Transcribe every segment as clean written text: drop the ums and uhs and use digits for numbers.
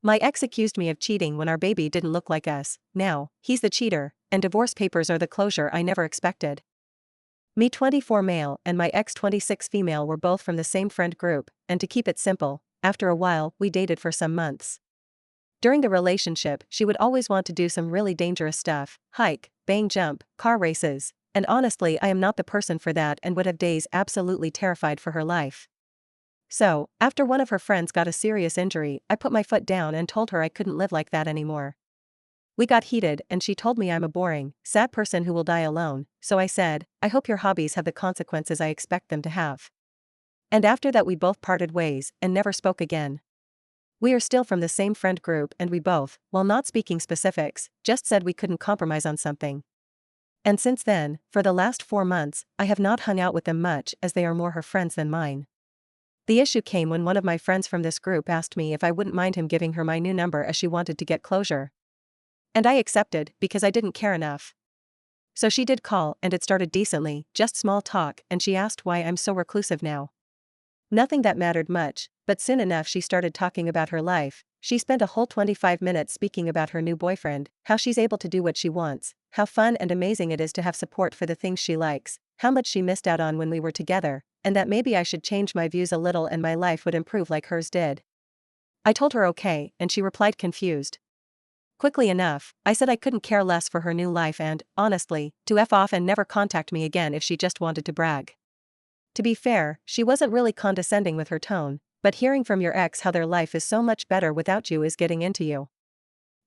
My ex accused me of cheating when our baby didn't look like us. Now, he's the cheater, and divorce papers are the closure I never expected. Me 24 male and my ex 26 female were both from the same friend group, and to keep it simple, after a while, we dated for some months. During the relationship, she would always want to do some really dangerous stuff, hike, bang jump, car races, and honestly I am not the person for that and would have days absolutely terrified for her life. So, after one of her friends got a serious injury, I put my foot down and told her I couldn't live like that anymore. We got heated and she told me I'm a boring, sad person who will die alone, so I said, I hope your hobbies have the consequences I expect them to have. And after that we both parted ways and never spoke again. We are still from the same friend group and we both, while not speaking specifics, just said we couldn't compromise on something. And since then, for the last 4 months, I have not hung out with them much as they are more her friends than mine. The issue came when one of my friends from this group asked me if I wouldn't mind him giving her my new number as she wanted to get closure. And I accepted because I didn't care enough. So she did call and it started decently, just small talk, and she asked why I'm so reclusive now. Nothing that mattered much, but soon enough she started talking about her life. She spent a whole 25 minutes speaking about her new boyfriend, how she's able to do what she wants, how fun and amazing it is to have support for the things she likes, how much she missed out on when we were together, and that maybe I should change my views a little and my life would improve like hers did. I told her okay, and she replied confused. Quickly enough, I said I couldn't care less for her new life and, honestly, to F off and never contact me again if she just wanted to brag. To be fair, she wasn't really condescending with her tone, but hearing from your ex how their life is so much better without you is getting into you.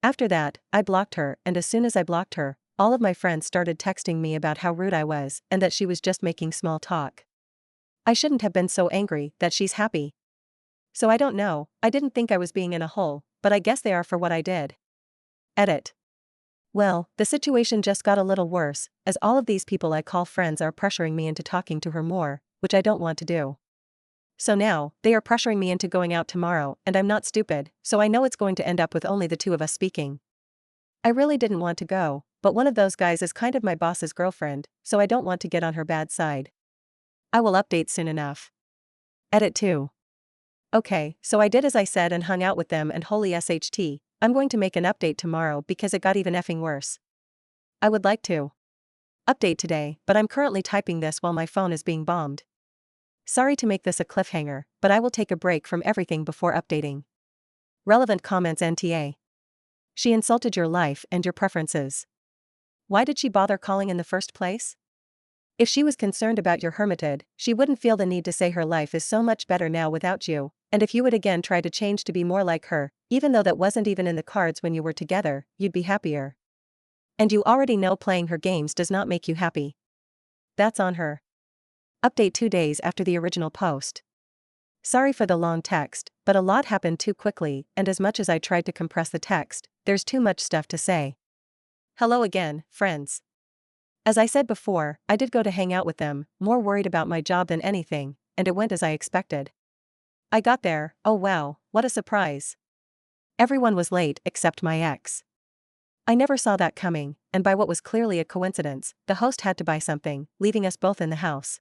After that, I blocked her, and as soon as I blocked her, all of my friends started texting me about how rude I was and that she was just making small talk. I shouldn't have been so angry that she's happy. So I don't know, I didn't think I was being in a hole, but I guess they are for what I did. Edit. Well, the situation just got a little worse, as all of these people I call friends are pressuring me into talking to her more, which I don't want to do. So now, they are pressuring me into going out tomorrow, and I'm not stupid, so I know it's going to end up with only the two of us speaking. I really didn't want to go, but one of those guys is kind of my boss's girlfriend, so I don't want to get on her bad side. I will update soon enough. Edit 2. Okay, so I did as I said and hung out with them, and holy SHT, I'm going to make an update tomorrow because it got even effing worse. I would like to update today, but I'm currently typing this while my phone is being bombed. Sorry to make this a cliffhanger, but I will take a break from everything before updating. Relevant comments NTA. She insulted your life and your preferences. Why did she bother calling in the first place? If she was concerned about your hermited, she wouldn't feel the need to say her life is so much better now without you, and if you would again try to change to be more like her, even though that wasn't even in the cards when you were together, you'd be happier. And you already know playing her games does not make you happy. That's on her. Update 2 days after the original post. Sorry for the long text, but a lot happened too quickly, and as much as I tried to compress the text, there's too much stuff to say. Hello again, friends. As I said before, I did go to hang out with them, more worried about my job than anything, and it went as I expected. I got there, oh wow, what a surprise. Everyone was late except my ex. I never saw that coming, and by what was clearly a coincidence, the host had to buy something, leaving us both in the house.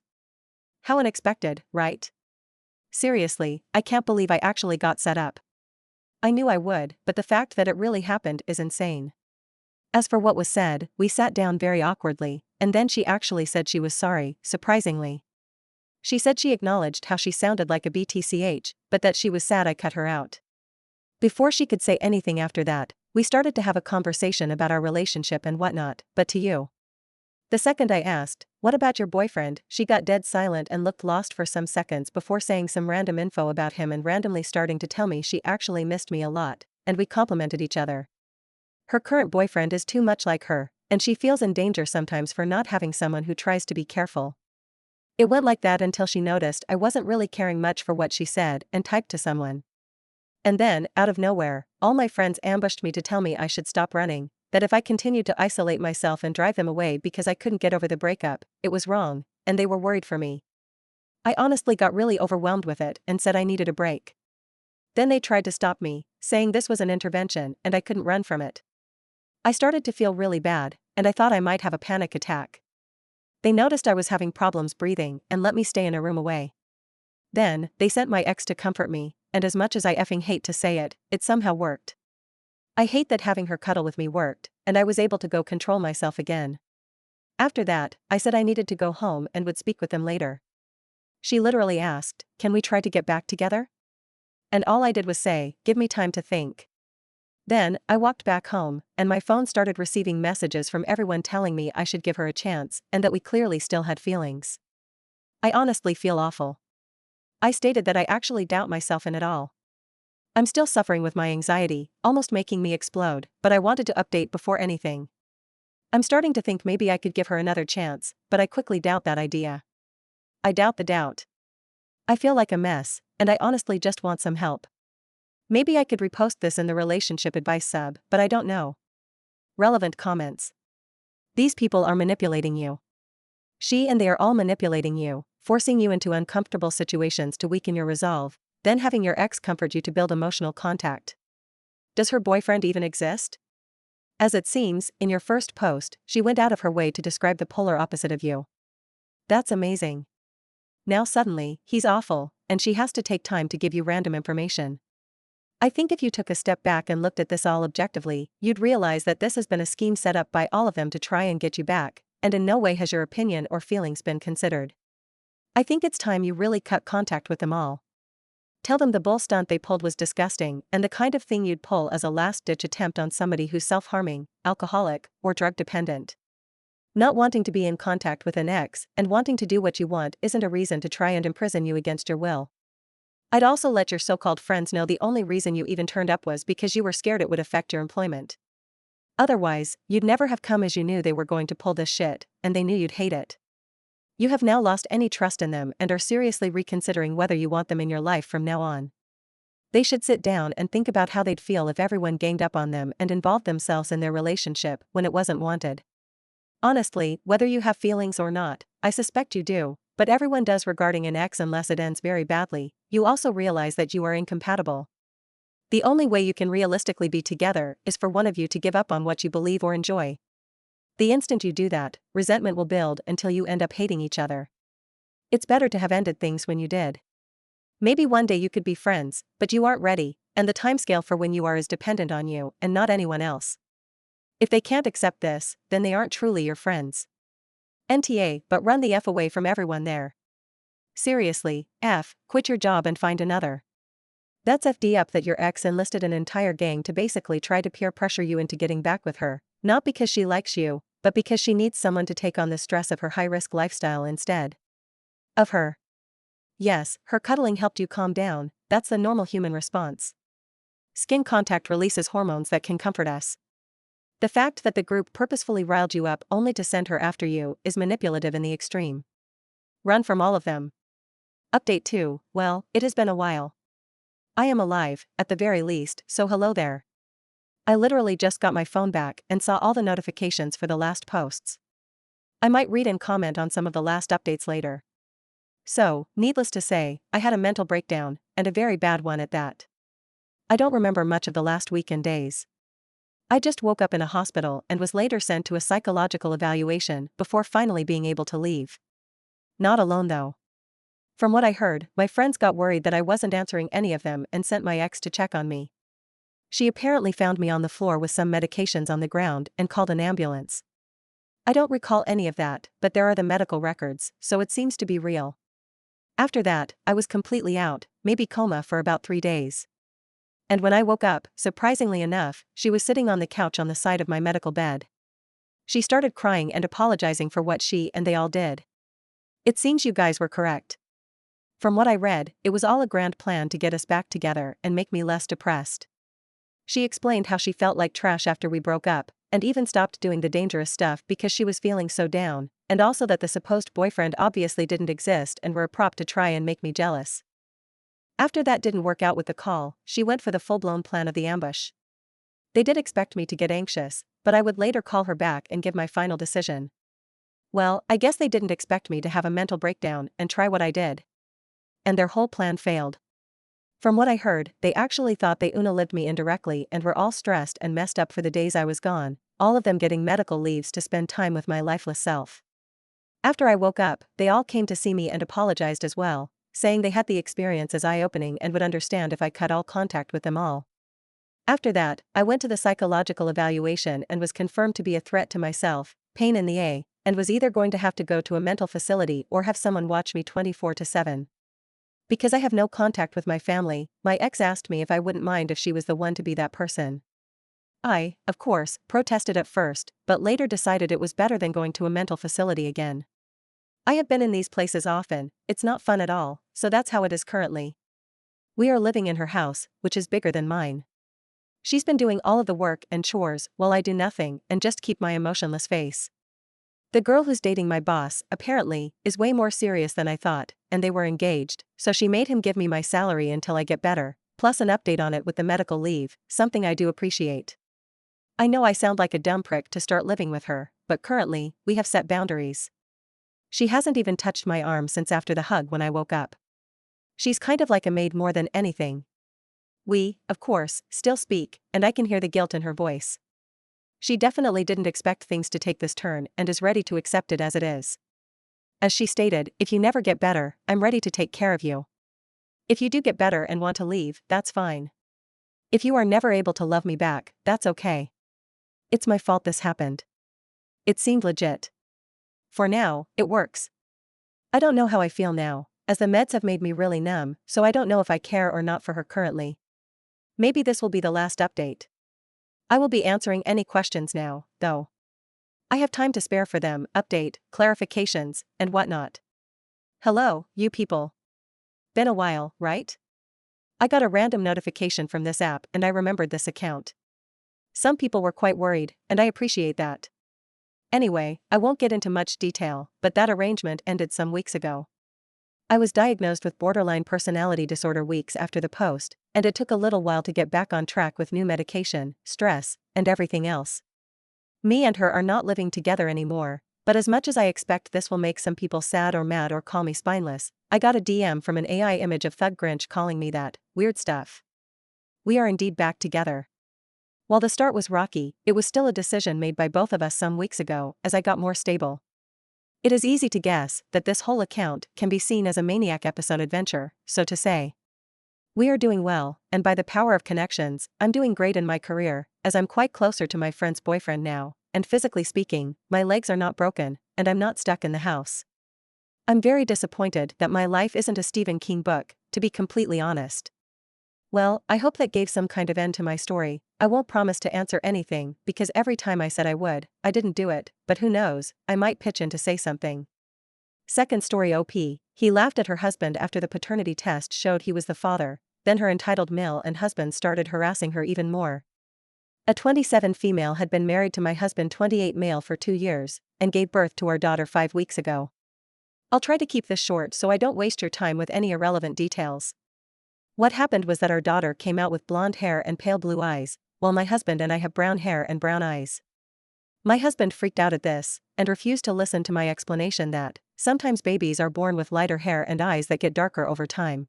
How unexpected, right? Seriously, I can't believe I actually got set up. I knew I would, but the fact that it really happened is insane. As for what was said, we sat down very awkwardly, and then she actually said she was sorry, surprisingly. She said she acknowledged how she sounded like a BTCH, but that she was sad I cut her out. Before she could say anything after that, we started to have a conversation about our relationship and whatnot, but to you. The second I asked, what about your boyfriend, she got dead silent and looked lost for some seconds before saying some random info about him and randomly starting to tell me she actually missed me a lot, and we complimented each other. Her current boyfriend is too much like her, and she feels in danger sometimes for not having someone who tries to be careful. It went like that until she noticed I wasn't really caring much for what she said and typed to someone. And then, out of nowhere, all my friends ambushed me to tell me I should stop running, that if I continued to isolate myself and drive them away because I couldn't get over the breakup, it was wrong, and they were worried for me. I honestly got really overwhelmed with it and said I needed a break. Then they tried to stop me, saying this was an intervention and I couldn't run from it. I started to feel really bad, and I thought I might have a panic attack. They noticed I was having problems breathing and let me stay in a room away. Then, they sent my ex to comfort me, and as much as I effing hate to say it, it somehow worked. I hate that having her cuddle with me worked, and I was able to go control myself again. After that, I said I needed to go home and would speak with them later. She literally asked, "Can we try to get back together?" And all I did was say, "Give me time to think." Then, I walked back home, and my phone started receiving messages from everyone telling me I should give her a chance and that we clearly still had feelings. I honestly feel awful. I stated that I actually doubt myself in it all. I'm still suffering with my anxiety, almost making me explode, but I wanted to update before anything. I'm starting to think maybe I could give her another chance, but I quickly doubt that idea. I doubt the doubt. I feel like a mess, and I honestly just want some help. Maybe I could repost this in the relationship advice sub, but I don't know. Relevant comments. These people are manipulating you. She and they are all manipulating you, forcing you into uncomfortable situations to weaken your resolve, then having your ex comfort you to build emotional contact. Does her boyfriend even exist? As it seems, in your first post, she went out of her way to describe the polar opposite of you. That's amazing. Now suddenly, he's awful, and she has to take time to give you random information. I think if you took a step back and looked at this all objectively, you'd realize that this has been a scheme set up by all of them to try and get you back, and in no way has your opinion or feelings been considered. I think it's time you really cut contact with them all. Tell them the bull stunt they pulled was disgusting and the kind of thing you'd pull as a last-ditch attempt on somebody who's self-harming, alcoholic, or drug-dependent. Not wanting to be in contact with an ex and wanting to do what you want isn't a reason to try and imprison you against your will. I'd also let your so-called friends know the only reason you even turned up was because you were scared it would affect your employment. Otherwise, you'd never have come as you knew they were going to pull this shit, and they knew you'd hate it. You have now lost any trust in them and are seriously reconsidering whether you want them in your life from now on. They should sit down and think about how they'd feel if everyone ganged up on them and involved themselves in their relationship when it wasn't wanted. Honestly, whether you have feelings or not, I suspect you do, but everyone does regarding an ex unless it ends very badly. You also realize that you are incompatible. The only way you can realistically be together is for one of you to give up on what you believe or enjoy. The instant you do that, resentment will build until you end up hating each other. It's better to have ended things when you did. Maybe one day you could be friends, but you aren't ready, and the timescale for when you are is dependent on you and not anyone else. If they can't accept this, then they aren't truly your friends. NTA, but run the F away from everyone there. Seriously, F, quit your job and find another. That's FD up that your ex enlisted an entire gang to basically try to peer pressure you into getting back with her, not because she likes you, but because she needs someone to take on the stress of her high-risk lifestyle instead of her. Yes, her cuddling helped you calm down, that's the normal human response. Skin contact releases hormones that can comfort us. The fact that the group purposefully riled you up only to send her after you is manipulative in the extreme. Run from all of them. Update 2, well, it has been a while. I am alive, at the very least, so hello there. I literally just got my phone back and saw all the notifications for the last posts. I might read and comment on some of the last updates later. So, needless to say, I had a mental breakdown, and a very bad one at that. I don't remember much of the last week and days. I just woke up in a hospital and was later sent to a psychological evaluation before finally being able to leave. Not alone though. From what I heard, my friends got worried that I wasn't answering any of them and sent my ex to check on me. She apparently found me on the floor with some medications on the ground and called an ambulance. I don't recall any of that, but there are the medical records, so it seems to be real. After that, I was completely out, maybe coma for about 3 days. And when I woke up, surprisingly enough, she was sitting on the couch on the side of my medical bed. She started crying and apologizing for what she and they all did. It seems you guys were correct. From what I read, it was all a grand plan to get us back together and make me less depressed. She explained how she felt like trash after we broke up, and even stopped doing the dangerous stuff because she was feeling so down, and also that the supposed boyfriend obviously didn't exist and were a prop to try and make me jealous. After that didn't work out with the call, she went for the full-blown plan of the ambush. They did expect me to get anxious, but I would later call her back and give my final decision. Well, I guess they didn't expect me to have a mental breakdown and try what I did. And their whole plan failed. From what I heard, they actually thought they unalived me indirectly and were all stressed and messed up for the days I was gone, all of them getting medical leaves to spend time with my lifeless self. After I woke up, they all came to see me and apologized as well, saying they had the experience as eye-opening and would understand if I cut all contact with them all. After that, I went to the psychological evaluation and was confirmed to be a threat to myself, pain in the A, and was either going to have to go to a mental facility or have someone watch me 24/7. Because I have no contact with my family, my ex asked me if I wouldn't mind if she was the one to be that person. I, of course, protested at first, but later decided it was better than going to a mental facility again. I have been in these places often, it's not fun at all, so that's how it is currently. We are living in her house, which is bigger than mine. She's been doing all of the work and chores while I do nothing and just keep my emotionless face. The girl who's dating my boss, apparently, is way more serious than I thought, and they were engaged, so she made him give me my salary until I get better, plus an update on it with the medical leave, something I do appreciate. I know I sound like a dumb prick to start living with her, but currently, we have set boundaries. She hasn't even touched my arm since after the hug when I woke up. She's kind of like a maid more than anything. We, of course, still speak, and I can hear the guilt in her voice. She definitely didn't expect things to take this turn and is ready to accept it as it is. As she stated, if you never get better, I'm ready to take care of you. If you do get better and want to leave, that's fine. If you are never able to love me back, that's okay. It's my fault this happened. It seemed legit. For now, it works. I don't know how I feel now, as the meds have made me really numb, so I don't know if I care or not for her currently. Maybe this will be the last update. I will be answering any questions now, though. I have time to spare for them, update, clarifications, and whatnot. Hello, you people. Been a while, right? I got a random notification from this app and I remembered this account. Some people were quite worried, and I appreciate that. Anyway, I won't get into much detail, but that arrangement ended some weeks ago. I was diagnosed with borderline personality disorder weeks after the post, and it took a little while to get back on track with new medication, stress, and everything else. Me and her are not living together anymore, but as much as I expect this will make some people sad or mad or call me spineless, I got a DM from an AI image of Thug Grinch calling me that, weird stuff. We are indeed back together. While the start was rocky, it was still a decision made by both of us some weeks ago as I got more stable. It is easy to guess that this whole account can be seen as a maniac episode adventure, so to say. We are doing well, and by the power of connections, I'm doing great in my career, as I'm quite closer to my friend's boyfriend now, and physically speaking, my legs are not broken, and I'm not stuck in the house. I'm very disappointed that my life isn't a Stephen King book, to be completely honest. Well, I hope that gave some kind of end to my story. I won't promise to answer anything, because every time I said I would, I didn't do it, but who knows, I might pitch in to say something. Second story OP, he laughed at her husband after the paternity test showed he was the father, then her entitled male and husband started harassing her even more. A 27 female had been married to my husband 28 male for 2 years, and gave birth to our daughter 5 weeks ago. I'll try to keep this short so I don't waste your time with any irrelevant details. What happened was that our daughter came out with blonde hair and pale blue eyes, while my husband and I have brown hair and brown eyes. My husband freaked out at this, and refused to listen to my explanation that, sometimes babies are born with lighter hair and eyes that get darker over time.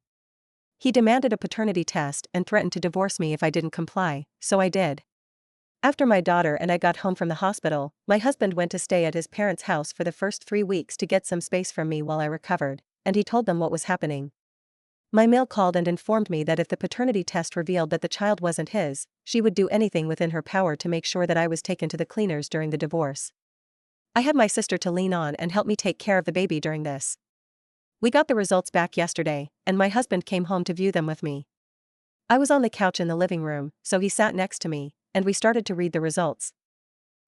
He demanded a paternity test and threatened to divorce me if I didn't comply, so I did. After my daughter and I got home from the hospital, my husband went to stay at his parents' house for the first 3 weeks to get some space from me while I recovered, and he told them what was happening. My male called and informed me that if the paternity test revealed that the child wasn't his, she would do anything within her power to make sure that I was taken to the cleaners during the divorce. I had my sister to lean on and help me take care of the baby during this. We got the results back yesterday, and my husband came home to view them with me. I was on the couch in the living room, so he sat next to me, and we started to read the results.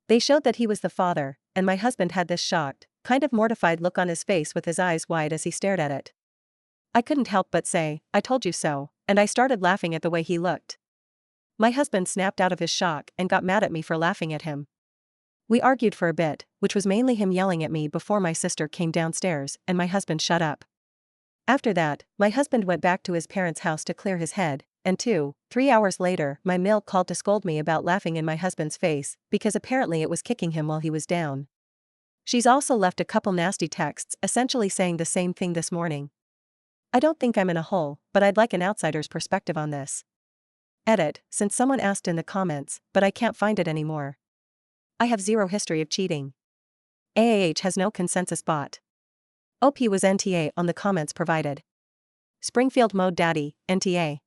They showed that he was the father, and my husband had this shocked, kind of mortified look on his face with his eyes wide as he stared at it. I couldn't help but say, "I told you so," and I started laughing at the way he looked. My husband snapped out of his shock and got mad at me for laughing at him. We argued for a bit, which was mainly him yelling at me before my sister came downstairs and my husband shut up. After that, my husband went back to his parents' house to clear his head, and 3 hours later my male called to scold me about laughing in my husband's face, because apparently it was kicking him while he was down. She's also left a couple nasty texts essentially saying the same thing this morning. I don't think I'm in a hole, but I'd like an outsider's perspective on this. Edit, since someone asked in the comments, but I can't find it anymore. I have zero history of cheating. AAH has no consensus bot. OP was NTA on the comments provided. Springfield Mode Daddy, NTA.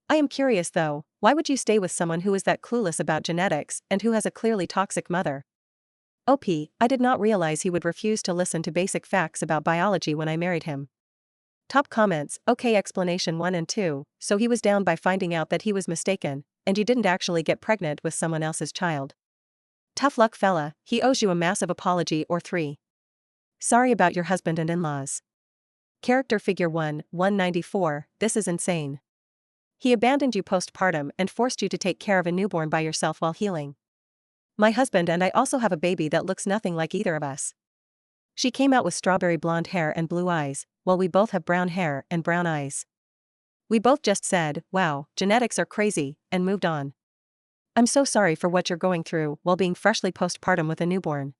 I am curious though, why would you stay with someone who is that clueless about genetics and who has a clearly toxic mother? OP, I did not realize he would refuse to listen to basic facts about biology when I married him. Top comments, okay, explanation 1 and 2, so he was down by finding out that he was mistaken, and you didn't actually get pregnant with someone else's child. Tough luck fella, he owes you a massive apology or 3. Sorry about your husband and in-laws. Character figure 1, 194, this is insane. He abandoned you postpartum and forced you to take care of a newborn by yourself while healing. My husband and I also have a baby that looks nothing like either of us. She came out with strawberry blonde hair and blue eyes, while we both have brown hair and brown eyes. We both just said, wow, genetics are crazy, and moved on. I'm so sorry for what you're going through while being freshly postpartum with a newborn.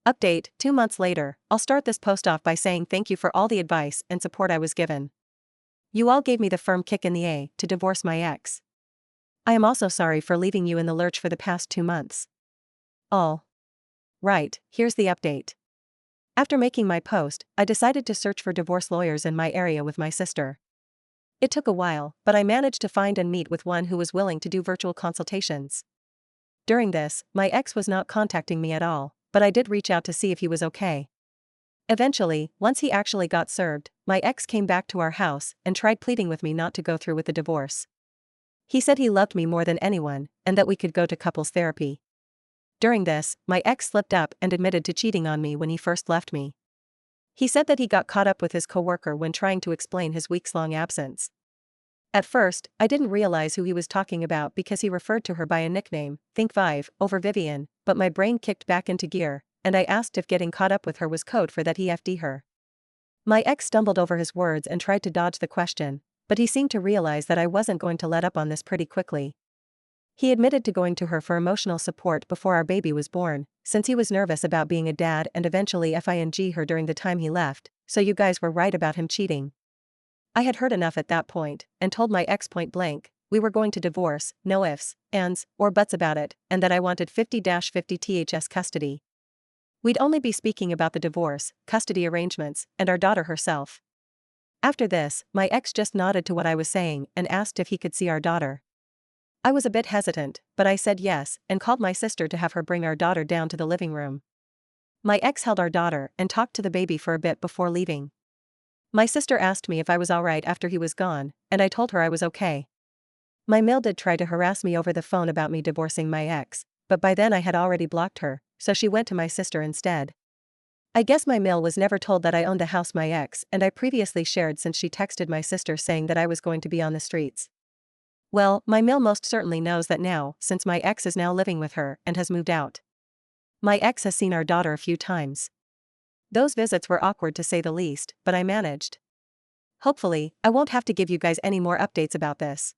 Update, 2 months later, I'll start this post off by saying thank you for all the advice and support I was given. You all gave me the firm kick in the A to divorce my ex. I am also sorry for leaving you in the lurch for the past 2 months. All right, here's the update. After making my post, I decided to search for divorce lawyers in my area with my sister. It took a while, but I managed to find and meet with one who was willing to do virtual consultations. During this, my ex was not contacting me at all, but I did reach out to see if he was okay. Eventually, once he actually got served, my ex came back to our house and tried pleading with me not to go through with the divorce. He said he loved me more than anyone, and that we could go to couples therapy. During this, my ex slipped up and admitted to cheating on me when he first left me. He said that he got caught up with his coworker when trying to explain his weeks-long absence. At first, I didn't realize who he was talking about because he referred to her by a nickname, think Vive, over Vivian, but my brain kicked back into gear, and I asked if getting caught up with her was code for that he FD her. My ex stumbled over his words and tried to dodge the question, but he seemed to realize that I wasn't going to let up on this pretty quickly. He admitted to going to her for emotional support before our baby was born, since he was nervous about being a dad and eventually FING her during the time he left, so you guys were right about him cheating. I had heard enough at that point, and told my ex point blank, we were going to divorce, no ifs, ands, or buts about it, and that I wanted 50-50 THS custody. We'd only be speaking about the divorce, custody arrangements, and our daughter herself. After this, my ex just nodded to what I was saying and asked if he could see our daughter. I was a bit hesitant, but I said yes and called my sister to have her bring our daughter down to the living room. My ex held our daughter and talked to the baby for a bit before leaving. My sister asked me if I was alright after he was gone, and I told her I was okay. My mail did try to harass me over the phone about me divorcing my ex, but by then I had already blocked her, so she went to my sister instead. I guess my mail was never told that I owned a house my ex and I previously shared since she texted my sister saying that I was going to be on the streets. Well, my mail most certainly knows that now, since my ex is now living with her and has moved out. My ex has seen our daughter a few times. Those visits were awkward to say the least, but I managed. Hopefully, I won't have to give you guys any more updates about this.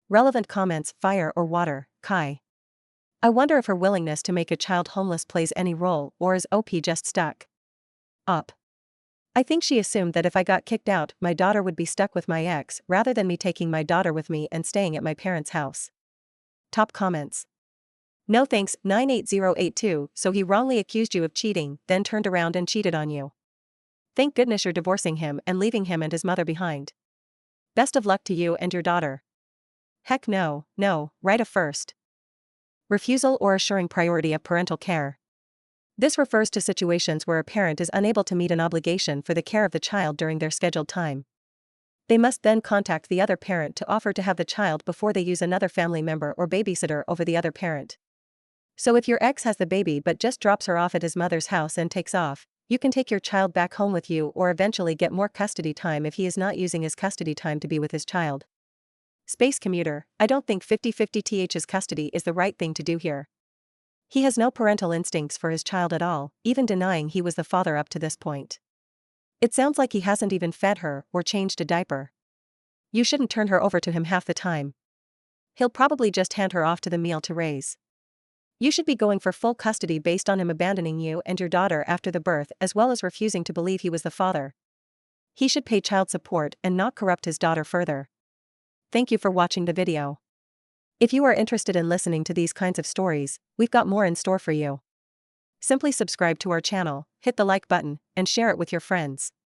Relevant comments, fire or water, Kai. I wonder if her willingness to make a child homeless plays any role or is OP just stuck up. I think she assumed that if I got kicked out, my daughter would be stuck with my ex rather than me taking my daughter with me and staying at my parents' house. Top comments. No thanks, 98082, so he wrongly accused you of cheating, then turned around and cheated on you. Thank goodness you're divorcing him and leaving him and his mother behind. Best of luck to you and your daughter. Heck no, right of first. Refusal or assuring priority of parental care. This refers to situations where a parent is unable to meet an obligation for the care of the child during their scheduled time. They must then contact the other parent to offer to have the child before they use another family member or babysitter over the other parent. So if your ex has the baby but just drops her off at his mother's house and takes off, you can take your child back home with you or eventually get more custody time if he is not using his custody time to be with his child. Space commuter, I don't think 50-50 TH's custody is the right thing to do here. He has no parental instincts for his child at all, even denying he was the father up to this point. It sounds like he hasn't even fed her or changed a diaper. You shouldn't turn her over to him half the time. He'll probably just hand her off to the meal to raise. You should be going for full custody based on him abandoning you and your daughter after the birth as well as refusing to believe he was the father. He should pay child support and not corrupt his daughter further. Thank you for watching the video. If you are interested in listening to these kinds of stories, we've got more in store for you. Simply subscribe to our channel, hit the like button, and share it with your friends.